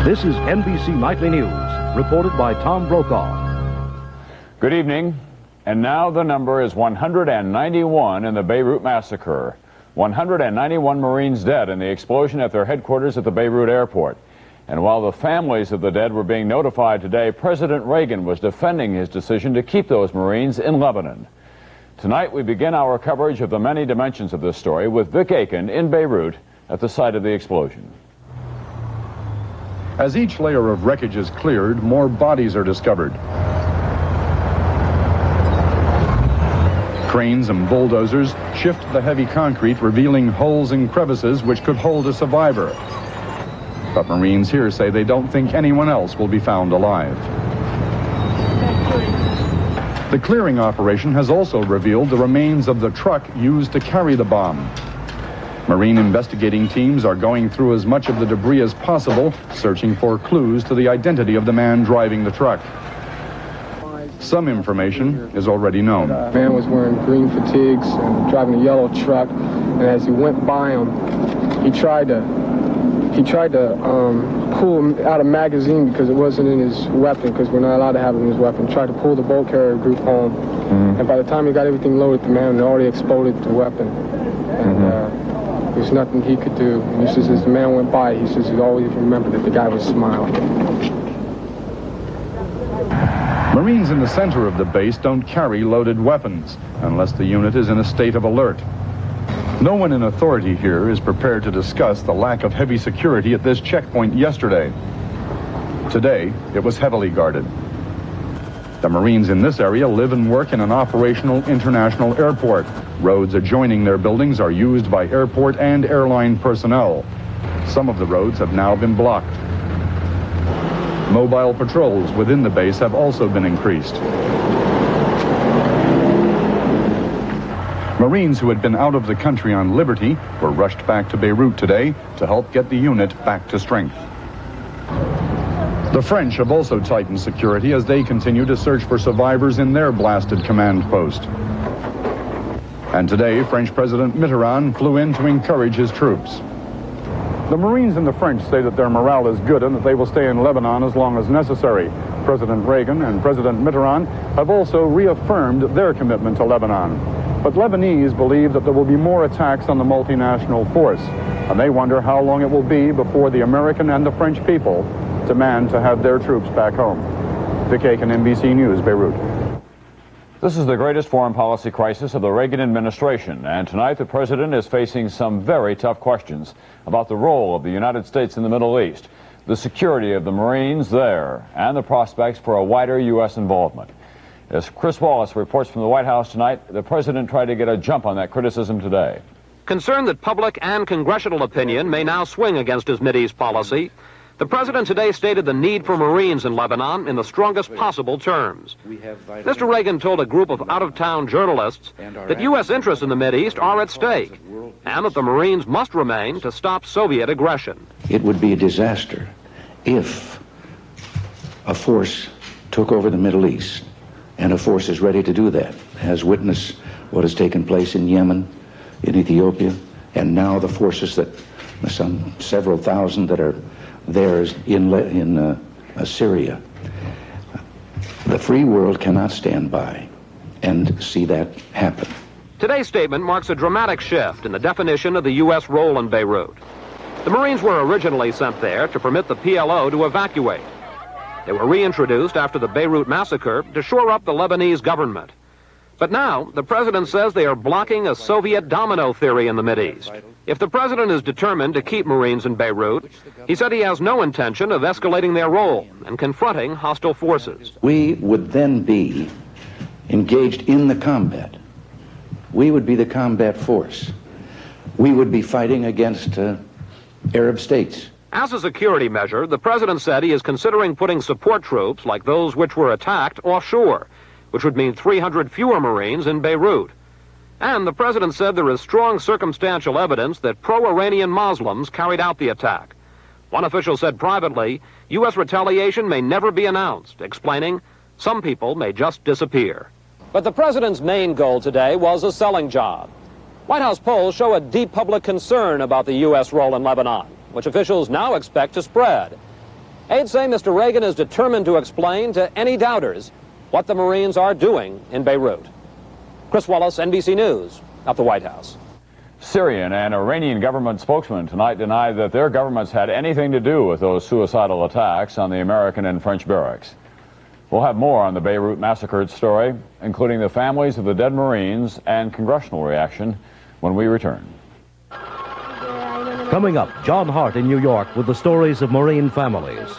This is NBC Nightly News, reported by Tom Brokaw. Good evening. And now the number is 191 in the Beirut massacre. 191 Marines dead in the explosion at their headquarters at the Beirut airport. And while the families of the dead were being notified today, President Reagan was defending his decision to keep those Marines in Lebanon. Tonight we begin our coverage of the many dimensions of this story with Vic Aiken in Beirut at the site of the explosion. As each layer of wreckage is cleared, more bodies are discovered. Cranes and bulldozers shift the heavy concrete, revealing holes and crevices which could hold a survivor. But Marines here say they don't think anyone else will be found alive. The clearing operation has also revealed the remains of the truck used to carry the bomb. Marine investigating teams are going through as much of the debris as possible, searching for clues to the identity of the man driving the truck. Some information is already known. The man was wearing green fatigues and driving a yellow truck, and as he went by him, he tried to pull him out of magazine because it wasn't in his weapon, because we're not allowed to have it in his weapon. Tried to pull the boat carrier group home, and by the time he got everything loaded, the man had already exploded the weapon. And there's nothing he could do. And he says as the man went by, he says he always remembered that the guy was smiling. Marines in the center of the base don't carry loaded weapons unless the unit is in a state of alert. No one in authority here is prepared to discuss the lack of heavy security at this checkpoint yesterday. Today, it was heavily guarded. The Marines in this area live and work in an operational international airport. Roads adjoining their buildings are used by airport and airline personnel. Some of the roads have now been blocked. Mobile patrols within the base have also been increased. Marines who had been out of the country on liberty were rushed back to Beirut today to help get the unit back to strength. The French have also tightened security as they continue to search for survivors in their blasted command post. And today, French President Mitterrand flew in to encourage his troops. The Marines and the French say that their morale is good and that they will stay in Lebanon as long as necessary. President Reagan and President Mitterrand have also reaffirmed their commitment to Lebanon. But Lebanese believe that there will be more attacks on the multinational force, and they wonder how long it will be before the American and the French people demand to have their troops back home. Vic Aiken, NBC News, Beirut. This is the greatest foreign policy crisis of the Reagan administration, and tonight the president is facing some very tough questions about the role of the United States in the Middle East, the security of the Marines there, and the prospects for a wider U.S. involvement. As Chris Wallace reports from the White House tonight, the president tried to get a jump on that criticism today. Concerned that public and congressional opinion may now swing against his Mideast policy, the president today stated the need for Marines in Lebanon in the strongest possible terms. Mr. Reagan told a group of out-of-town journalists that U.S. interests in the Mideast are at stake, and that the Marines must remain to stop Soviet aggression. It would be a disaster if a force took over the Middle East, and a force is ready to do that, as witness what has taken place in Yemen, in Ethiopia, and now the forces that, some several thousand that are there in Syria. The free world cannot stand by and see that happen. Today's statement marks a dramatic shift in the definition of the U.S. role in Beirut. The Marines were originally sent there to permit the PLO to evacuate. They were reintroduced after the Beirut massacre to shore up the Lebanese government. But now, the president says they are blocking a Soviet domino theory in the Mideast. If the president is determined to keep Marines in Beirut, he said he has no intention of escalating their role and confronting hostile forces. We would then be engaged in the combat. We would be the combat force. We would be fighting against Arab states. As a security measure, the president said he is considering putting support troops, like those which were attacked, offshore, which would mean 300 fewer Marines in Beirut. And the president said there is strong circumstantial evidence that pro-Iranian Muslims carried out the attack. One official said privately, U.S. retaliation may never be announced, explaining, some people may just disappear. But the president's main goal today was a selling job. White House polls show a deep public concern about the U.S. role in Lebanon, which officials now expect to spread. Aides say Mr. Reagan is determined to explain to any doubters what the Marines are doing in Beirut. Chris Wallace, NBC News, at the White House. Syrian and Iranian government spokesmen tonight denied that their governments had anything to do with those suicidal attacks on the American and French barracks. We'll have more on the Beirut massacre story, including the families of the dead Marines and congressional reaction when we return. Coming up, John Hart in New York with the stories of Marine families.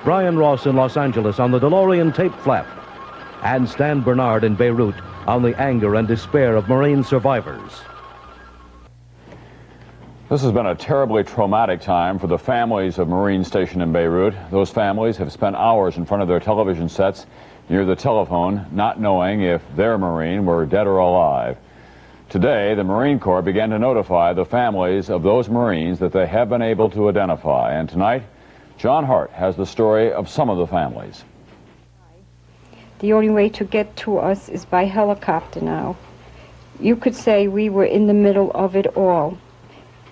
Brian Ross in Los Angeles on the DeLorean tape flap. And Stan Bernard in Beirut on the anger and despair of Marine survivors. This has been a terribly traumatic time for the families of Marines stationed in Beirut. Those families have spent hours in front of their television sets near the telephone, not knowing if their Marine were dead or alive. Today, the Marine Corps began to notify the families of those Marines that they have been able to identify. And tonight, John Hart has the story of some of the families. The only way to get to us is by helicopter now. You could say we were in the middle of it all.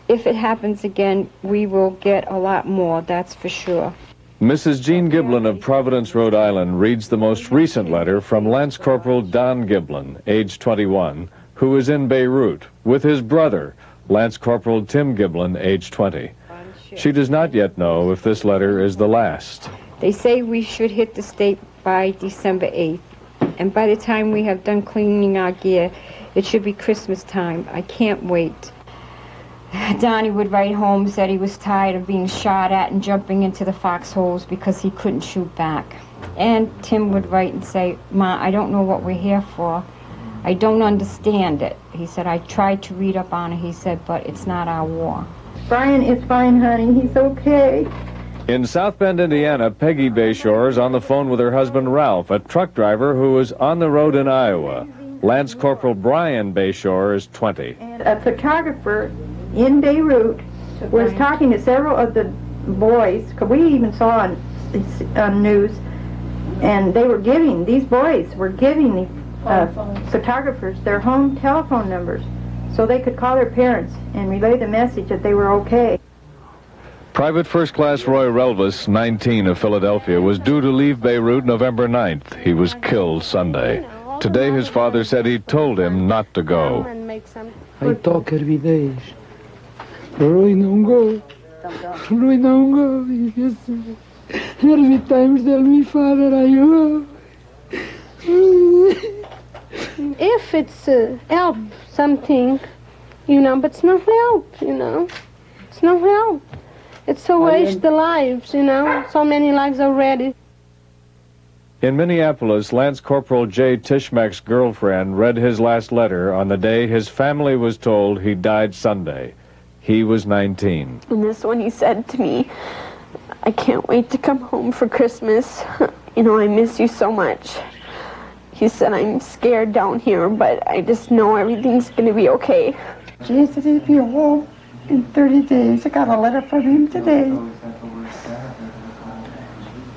If it happens again, we will get a lot more, that's for sure. Mrs. Jean Giblin of Providence, Rhode Island, reads the most recent letter from Lance Corporal Don Giblin, age 21, who is in Beirut, with his brother, Lance Corporal Tim Giblin, age 20. She does not yet know if this letter is the last. They say we should hit the state by December 8th, and by the time we have done cleaning our gear, it should be Christmas time. I can't wait. Donnie would write home, said he was tired of being shot at and jumping into the foxholes because he couldn't shoot back. And Tim would write and say, Ma, I don't know what we're here for. I don't understand it. He said, I tried to read up on it, he said, but it's not our war. Brian is fine, honey. He's okay. In South Bend, Indiana, Peggy Bayshore is on the phone with her husband, Ralph, a truck driver who is on the road in Iowa. Lance Corporal Brian Bayshore is 20. And a photographer in Beirut was talking to several of the boys, because we even saw on news, and they were giving, these boys were giving the photographers their home telephone numbers so they could call their parents and relay the message that they were okay. Private First Class Roy Relvis, 19, of Philadelphia, was due to leave Beirut November 9th. He was killed Sunday. Today his father said he told him not to go. I talk every day. Roy, don't go. Roy, don't go. Every time tell me, Father, I go. If it's help, something, you know, but it's no help, you know. It's no help. It's a waste the lives, you know. So many lives already. In Minneapolis, Lance Corporal Jay Tishmack's girlfriend read his last letter on the day his family was told he died Sunday. He was 19. And this one he said to me, I can't wait to come home for Christmas. You know, I miss you so much. He said, I'm scared down here, but I just know everything's going to be okay. Jay said he'd be home in 30 days. I got a letter from him today.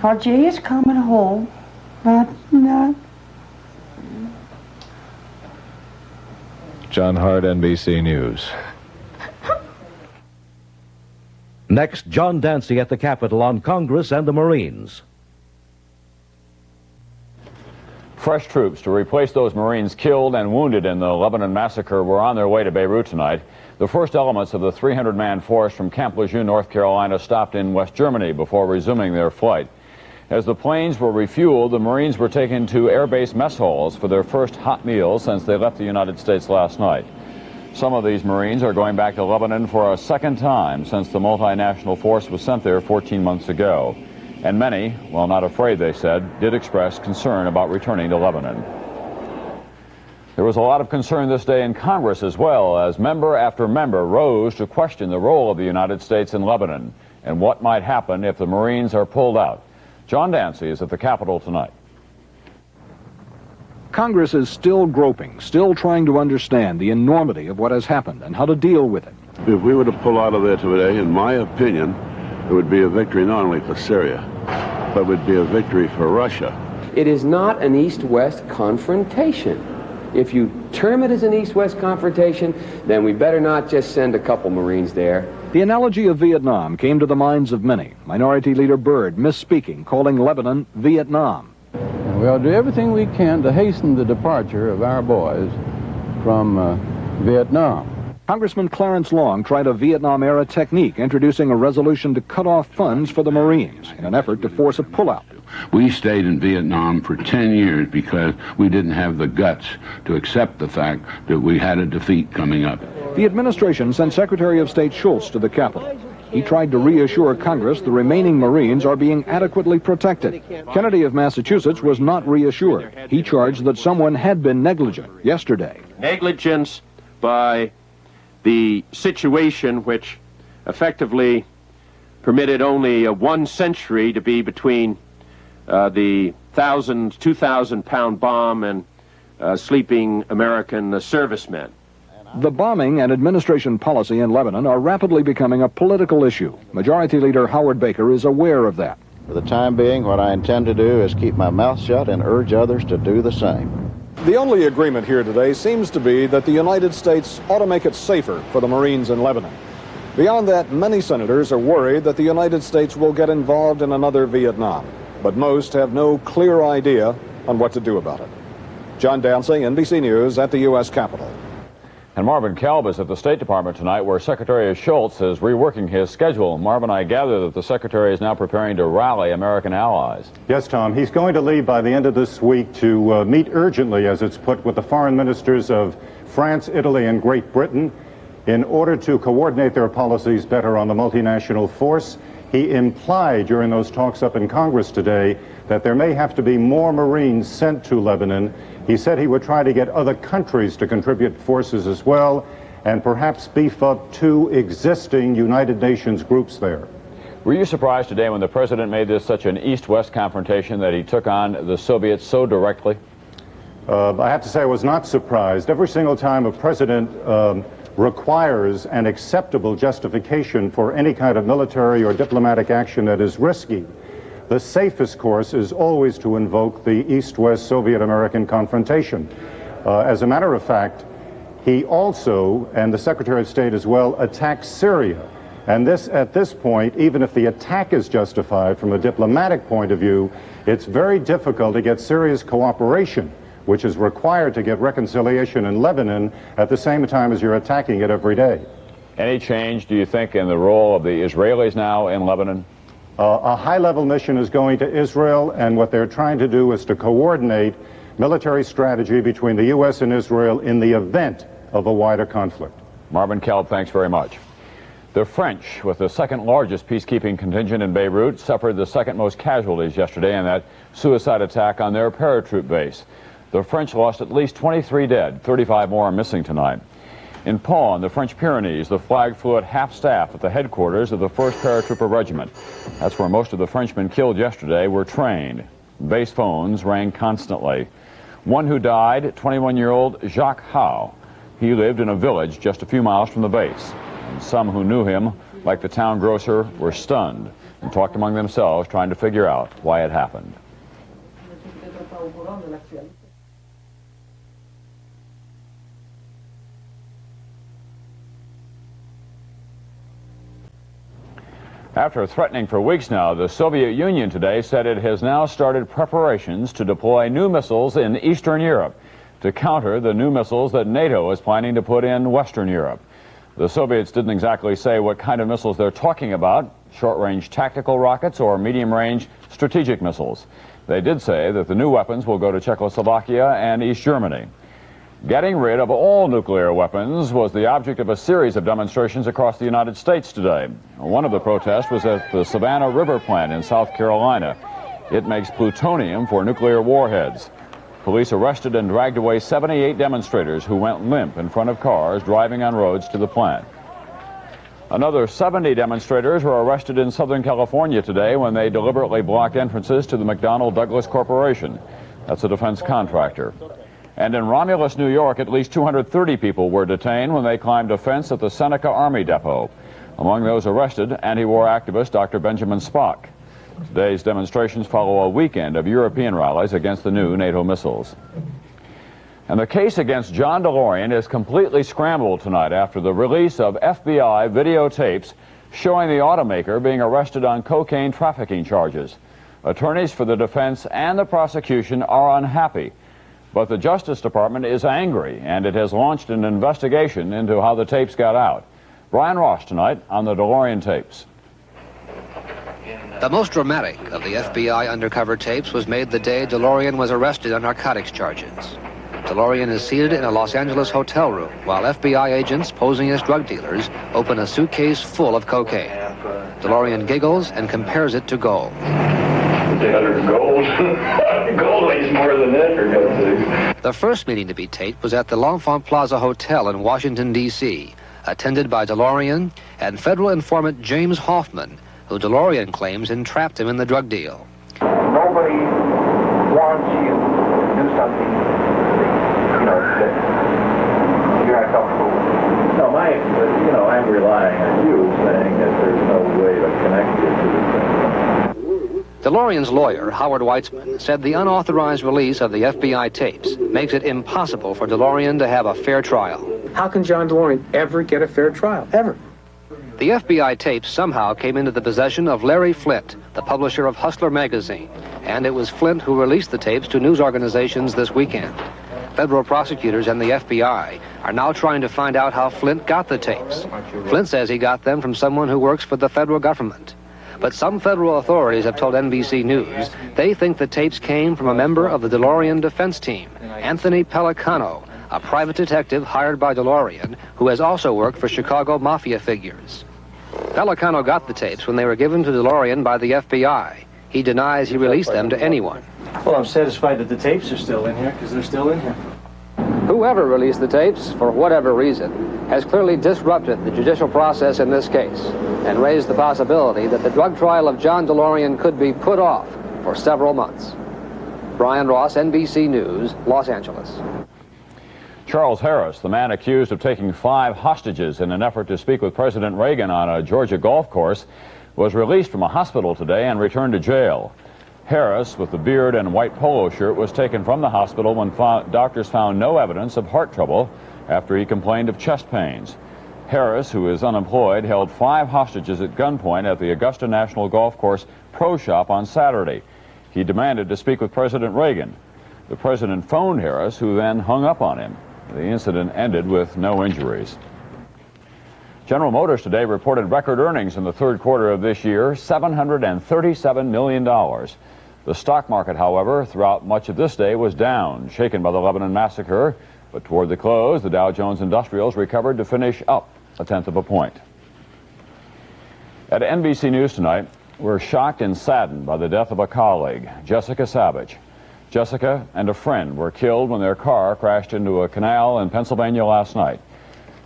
Well, Jay is coming home, but not. John Hart, NBC News. Next, John Dancy at the Capitol on Congress and the Marines. Fresh troops to replace those Marines killed and wounded in the Lebanon massacre were on their way to Beirut tonight. The first elements of the 300-man force from Camp Lejeune, North Carolina, stopped in West Germany before resuming their flight. As the planes were refueled, the Marines were taken to air base mess halls for their first hot meal since they left the United States last night. Some of these Marines are going back to Lebanon for a second time since the multinational force was sent there 14 months ago. And many, while not afraid, they said, did express concern about returning to Lebanon. There was a lot of concern this day in Congress as well, as member after member rose to question the role of the United States in Lebanon and what might happen if the Marines are pulled out. John Dancy is at the Capitol tonight. Congress is still groping, still trying to understand the enormity of what has happened and how to deal with it. If we were to pull out of there today, in my opinion, it would be a victory not only for Syria, but would be a victory for Russia. It is not an East-West confrontation. If you term it as an East-West confrontation, then we better not just send a couple Marines there. The analogy of Vietnam came to the minds of many. Minority Leader Byrd misspeaking, calling Lebanon Vietnam. And we ought to do everything we can to hasten the departure of our boys from Vietnam. Congressman Clarence Long tried a Vietnam-era technique, introducing a resolution to cut off funds for the Marines in an effort to force a pullout. We stayed in Vietnam for 10 years because we didn't have the guts to accept the fact that we had a defeat coming up. The administration sent Secretary of State Schultz to the Capitol. He tried to reassure Congress the remaining Marines are being adequately protected. Kennedy of Massachusetts was not reassured. He charged that someone had been negligent yesterday. Negligence by the situation which effectively permitted only 1 century to be between the 2,000-pound bomb and sleeping American servicemen. The bombing and administration policy in Lebanon are rapidly becoming a political issue. Majority Leader Howard Baker is aware of that. For the time being, what I intend to do is keep my mouth shut and urge others to do the same. The only agreement here today seems to be that the United States ought to make it safer for the Marines in Lebanon. Beyond that, many senators are worried that the United States will get involved in another Vietnam, but most have no clear idea on what to do about it. John Dancing, NBC News at the U.S. Capitol. And Marvin Kalb is at the State Department tonight, where Secretary Schultz is reworking his schedule. Marvin, I gather that the Secretary is now preparing to rally American allies. Yes, Tom. He's going to leave by the end of this week to meet urgently, as it's put, with the foreign ministers of France, Italy, and Great Britain in order to coordinate their policies better on the multinational force. He implied during those talks up in Congress today that there may have to be more Marines sent to Lebanon. He said he would try to get other countries to contribute forces as well, and perhaps beef up 2 existing United Nations groups there. Were you surprised today when the president made this such an East-West confrontation that he took on the Soviets so directly? I have to say I was not surprised. Every single time a president requires an acceptable justification for any kind of military or diplomatic action that is risky, the safest course is always to invoke the East-West Soviet-American confrontation. As a matter of fact, he also, and the Secretary of State as well, attacked Syria. And at this point, even if the attack is justified from a diplomatic point of view, it's very difficult to get Syria's cooperation, which is required to get reconciliation in Lebanon at the same time as you're attacking it every day. Any change, do you think, in the role of the Israelis now in Lebanon? A high-level mission is going to Israel, and what they're trying to do is to coordinate military strategy between the U.S. and Israel in the event of a wider conflict. Marvin Kalb, thanks very much. The French, with the second largest peacekeeping contingent in Beirut, suffered the second most casualties yesterday in that suicide attack on their paratroop base. The French lost at least 23 dead, 35 more are missing tonight. In Pau, in the French Pyrenees, the flag flew at half-staff at the headquarters of the 1st Paratrooper Regiment. That's where most of the Frenchmen killed yesterday were trained. Base phones rang constantly. One who died, 21-year-old Jacques Howe. He lived in a village just a few miles from the base. And some who knew him, like the town grocer, were stunned and talked among themselves, trying to figure out why it happened. After threatening for weeks now, the Soviet Union today said it has now started preparations to deploy new missiles in Eastern Europe to counter the new missiles that NATO is planning to put in Western Europe. The Soviets didn't exactly say what kind of missiles they're talking about, short-range tactical rockets or medium-range strategic missiles. They did say that the new weapons will go to Czechoslovakia and East Germany. Getting rid of all nuclear weapons was the object of a series of demonstrations across the United States today. One of the protests was at the Savannah River plant in South Carolina. It makes plutonium for nuclear warheads. Police arrested and dragged away 78 demonstrators who went limp in front of cars driving on roads to the plant. Another 70 demonstrators were arrested in Southern California today when they deliberately blocked entrances to the McDonnell Douglas Corporation. That's a defense contractor. And in Romulus, New York, at least 230 people were detained when they climbed a fence at the Seneca Army Depot. Among those arrested, anti-war activist Dr. Benjamin Spock. Today's demonstrations follow a weekend of European rallies against the new NATO missiles. And the case against John DeLorean is completely scrambled tonight after the release of FBI videotapes showing the automaker being arrested on cocaine trafficking charges. Attorneys for the defense and the prosecution are unhappy, but the Justice Department is angry, and it has launched an investigation into how the tapes got out. Brian Ross tonight on the DeLorean tapes. The most dramatic of the FBI undercover tapes was made the day DeLorean was arrested on narcotics charges. DeLorean is seated in a Los Angeles hotel room while FBI agents posing as drug dealers open a suitcase full of cocaine. DeLorean giggles and compares it to gold. Gold. Gold weighs more than that, for God's sake. The first meeting to be taped was at the L'Enfant Plaza Hotel in Washington, D.C., attended by DeLorean and federal informant James Hoffman, who DeLorean claims entrapped him in the drug deal. Nobody wants you to do something, that you're not comfortable with. No, I'm relying on you saying that there's no way to connect you to the thing. DeLorean's lawyer, Howard Weitzman, said the unauthorized release of the FBI tapes makes it impossible for DeLorean to have a fair trial. How can John DeLorean ever get a fair trial? Ever? The FBI tapes somehow came into the possession of Larry Flynt, the publisher of Hustler magazine, and it was Flynt who released the tapes to news organizations this weekend. Federal prosecutors and the FBI are now trying to find out how Flynt got the tapes. Flynt says he got them from someone who works for the federal government. But some federal authorities have told NBC News they think the tapes came from a member of the DeLorean defense team, Anthony Pellicano, a private detective hired by DeLorean who has also worked for Chicago mafia figures. Pellicano got the tapes when they were given to DeLorean by the FBI. He denies he released them to anyone. Well, I'm satisfied that the tapes are still in here, because they're still in here. Whoever released the tapes, for whatever reason, has clearly disrupted the judicial process in this case and raised the possibility that the drug trial of John DeLorean could be put off for several months. Brian Ross, NBC News, Los Angeles. Charles Harris, the man accused of taking 5 hostages in an effort to speak with President Reagan on a Georgia golf course, was released from a hospital today and returned to jail. Harris, with the beard and white polo shirt, was taken from the hospital when doctors found no evidence of heart trouble after he complained of chest pains. Harris, who is unemployed, held 5 hostages at gunpoint at the Augusta National Golf Course Pro Shop on Saturday. He demanded to speak with President Reagan. The president phoned Harris, who then hung up on him. The incident ended with no injuries. General Motors today reported record earnings in the third quarter of this year, $737 million. The stock market, however, throughout much of this day was down, shaken by the Lebanon massacre. But toward the close, the Dow Jones Industrials recovered to finish up 1/10 of a point. At NBC News tonight, we're shocked and saddened by the death of a colleague, Jessica Savage. Jessica and a friend were killed when their car crashed into a canal in Pennsylvania last night.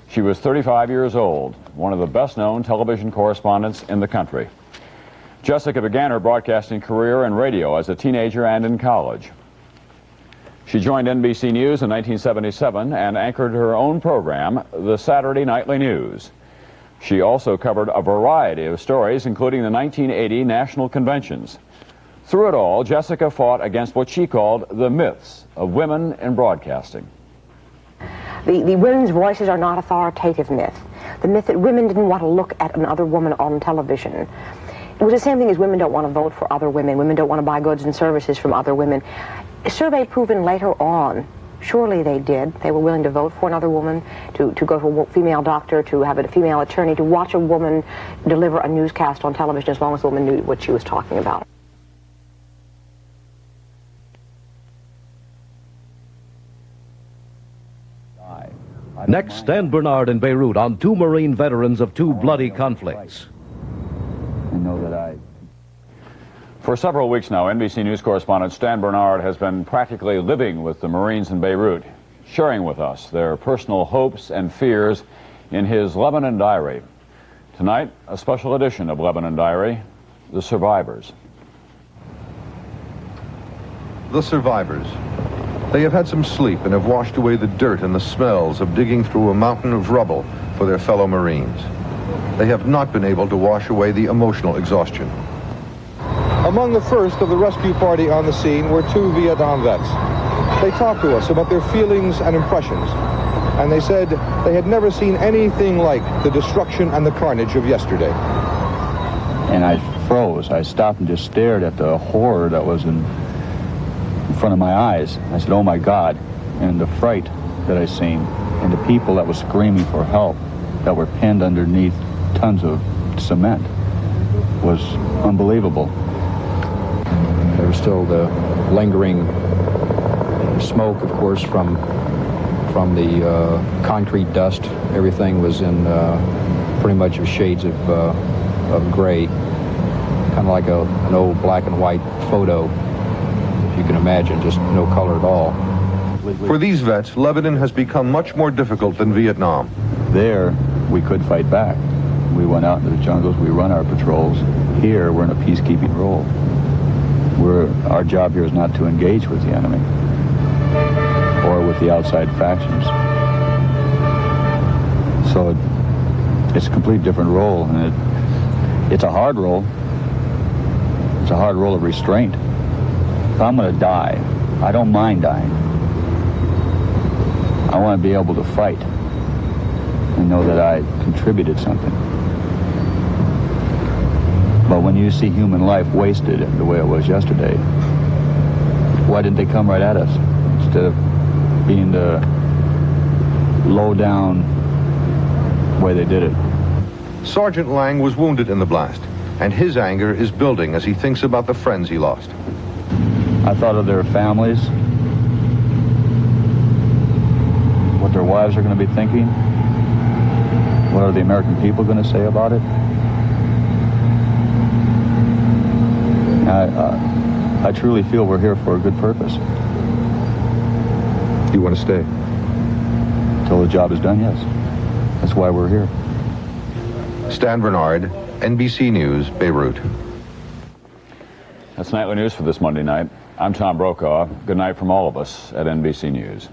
She was 35 years old, one of the best-known television correspondents in the country. Jessica began her broadcasting career in radio as a teenager and in college. She joined NBC News in 1977 and anchored her own program, the Saturday Nightly News. She also covered a variety of stories, including the 1980 national conventions. Through it all, Jessica fought against what she called the myths of women in broadcasting. The women's voices are not authoritative myth. The myth that women didn't want to look at another woman on television. It was the same thing as women don't want to vote for other women. Women don't want to buy goods and services from other women. A survey proven later on, surely they did. They were willing to vote for another woman, to go to a female doctor, to have a female attorney, to watch a woman deliver a newscast on television as long as the woman knew what she was talking about. Next, Stan Bernard in Beirut on 2 Marine veterans of 2 bloody conflicts. For several weeks now, NBC News correspondent Stan Bernard has been practically living with the Marines in Beirut, sharing with us their personal hopes and fears in his Lebanon Diary. Tonight, a special edition of Lebanon Diary, The Survivors. The survivors. They have had some sleep and have washed away the dirt and the smells of digging through a mountain of rubble for their fellow Marines. They have not been able to wash away the emotional exhaustion. Among the first of the rescue party on the scene were 2 Vietnam vets. They talked to us about their feelings and impressions, and they said they had never seen anything like the destruction and the carnage of yesterday. And I froze. I stopped and just stared at the horror that was in front of my eyes. I said, oh my God. And the fright that I seen, and the people that were screaming for help, that were pinned underneath tons of cement, was unbelievable. There was still the lingering smoke, of course, from the concrete dust. Everything was in pretty much of shades of gray, kind of like an old black and white photo, if you can imagine, just no color at all. For these vets, Lebanon has become much more difficult than Vietnam. There, we could fight back. We went out into the jungles, we run our patrols. Here, we're in a peacekeeping role. Our job here is not to engage with the enemy or with the outside factions. So it's a completely different role, and it's a hard role. It's a hard role of restraint. If I'm going to die, I don't mind dying. I want to be able to fight and know that I contributed something. But when you see human life wasted the way it was yesterday, why didn't they come right at us instead of being the low-down way they did it? Sergeant Lang was wounded in the blast, and his anger is building as he thinks about the friends he lost. I thought of their families, what their wives are going to be thinking, what are the American people going to say about it. I truly feel we're here for a good purpose. You want to stay? Until the job is done, yes. That's why we're here. Stan Bernard, NBC News, Beirut. That's Nightly News for this Monday night. I'm Tom Brokaw. Good night from all of us at NBC News.